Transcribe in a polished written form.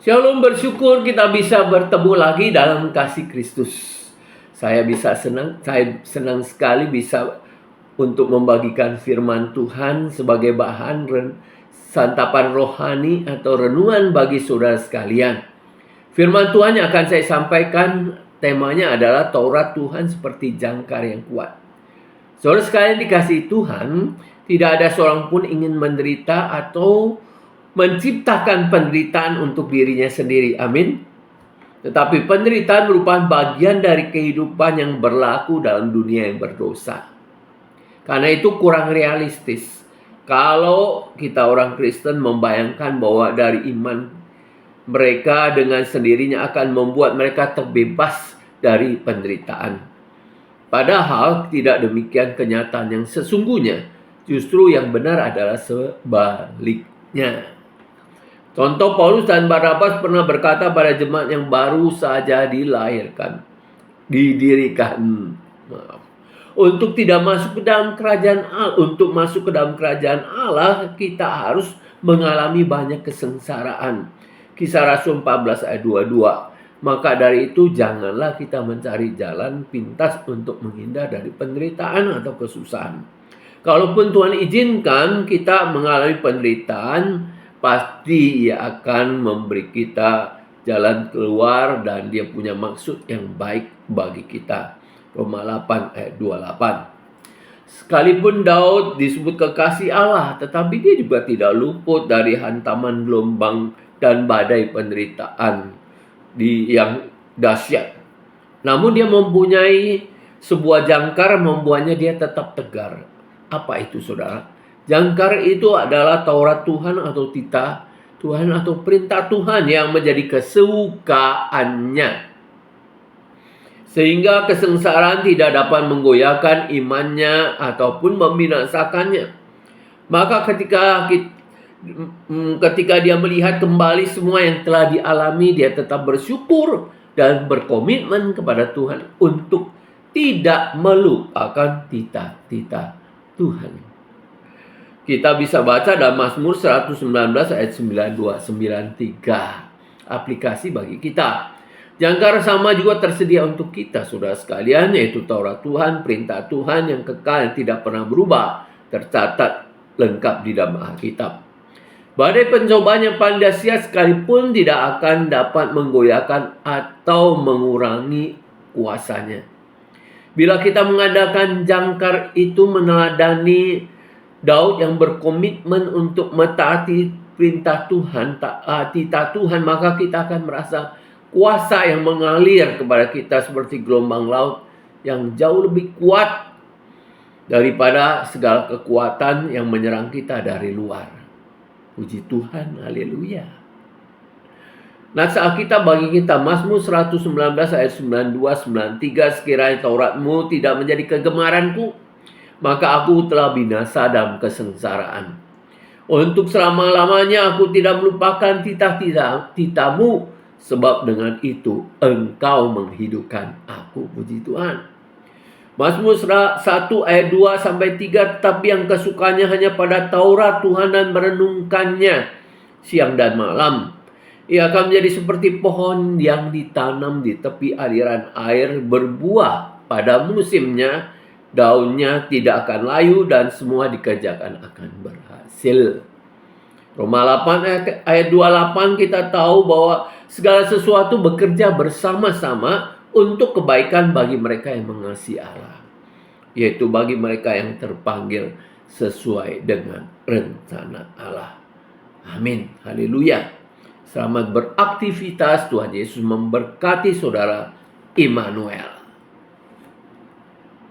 Shalom, bersyukur kita bisa bertemu lagi dalam kasih Kristus. Saya senang sekali bisa untuk membagikan firman Tuhan sebagai bahan santapan rohani atau renungan bagi saudara sekalian. Firman Tuhan yang akan saya sampaikan temanya adalah Taurat Tuhan seperti jangkar yang kuat. Saudara sekalian dikasihi Tuhan, tidak ada seorang pun ingin menderita atau menciptakan penderitaan untuk dirinya sendiri. Amin. Tetapi penderitaan merupakan bagian dari kehidupan yang berlaku dalam dunia yang berdosa. Karena itu kurang realistis kalau kita orang Kristen membayangkan bahwa dari iman mereka dengan sendirinya akan membuat mereka terbebas dari penderitaan. Padahal tidak demikian kenyataan yang sesungguhnya. Justru yang benar adalah sebaliknya. Contoh, Paulus dan Barnabas pernah berkata pada jemaat yang baru saja didirikan, untuk tidak masuk ke dalam kerajaan Allah. Untuk masuk ke dalam kerajaan Allah, kita harus mengalami banyak kesengsaraan. Kisah Rasul 14 ayat 22. Maka dari itu janganlah kita mencari jalan pintas untuk menghindar dari penderitaan atau kesusahan. Kalaupun Tuhan izinkan kita mengalami penderitaan, pasti Ia akan memberi kita jalan keluar dan Dia punya maksud yang baik bagi kita. Roma 8 ayat 28. Sekalipun Daud disebut kekasih Allah, tetapi dia juga tidak luput dari hantaman gelombang dan badai penderitaan yang dahsyat. Namun dia mempunyai sebuah jangkar membuatnya dia tetap tegar. Apa itu, saudara? Jangkar itu adalah Taurat Tuhan atau titah Tuhan atau perintah Tuhan yang menjadi kesukaannya. Sehingga kesengsaraan tidak dapat menggoyahkan imannya ataupun membinasakannya. Maka ketika dia melihat kembali semua yang telah dialami, dia tetap bersyukur dan berkomitmen kepada Tuhan untuk tidak melupakan titah-titah Tuhan. Kita bisa baca dalam Mazmur 119 ayat 92-93. Aplikasi bagi kita. Jangkar sama juga tersedia untuk kita, saudara sekalian, yaitu Taurat Tuhan, perintah Tuhan yang kekal yang tidak pernah berubah, tercatat lengkap di dalam Alkitab. Badai pencobaan yang paling dahsyat sekalipun tidak akan dapat menggoyahkan atau mengurangi kuasanya. Bila kita mengadakan jangkar itu meneladani Daud yang berkomitmen untuk mentaati perintah Tuhan, titah Tuhan, maka kita akan merasa kuasa yang mengalir kepada kita seperti gelombang laut yang jauh lebih kuat daripada segala kekuatan yang menyerang kita dari luar. Puji Tuhan, haleluya. Nats Alkitab bagi kita, Mazmur 119 ayat 92-93, sekiranya Tauratmu tidak menjadi kegemaranku, maka aku telah binasa dalam kesengsaraan. Untuk selama-lamanya aku tidak melupakan titah-titahmu, sebab dengan itu engkau menghidupkan aku. Puji Tuhan. Mazmur 1 ayat 2-3, tetapi yang kesukanya hanya pada Taurat Tuhan dan merenungkannya siang dan malam. Ia akan menjadi seperti pohon yang ditanam di tepi aliran air, berbuah pada musimnya, daunnya tidak akan layu dan semua dikerjakan akan berhasil. Roma 8 ayat 28 kita tahu bahwa segala sesuatu bekerja bersama-sama untuk kebaikan bagi mereka yang mengasihi Allah, yaitu bagi mereka yang terpanggil sesuai dengan rencana Allah. Amin. Haleluya. Selamat beraktivitas. Tuhan Yesus memberkati saudara. Immanuel.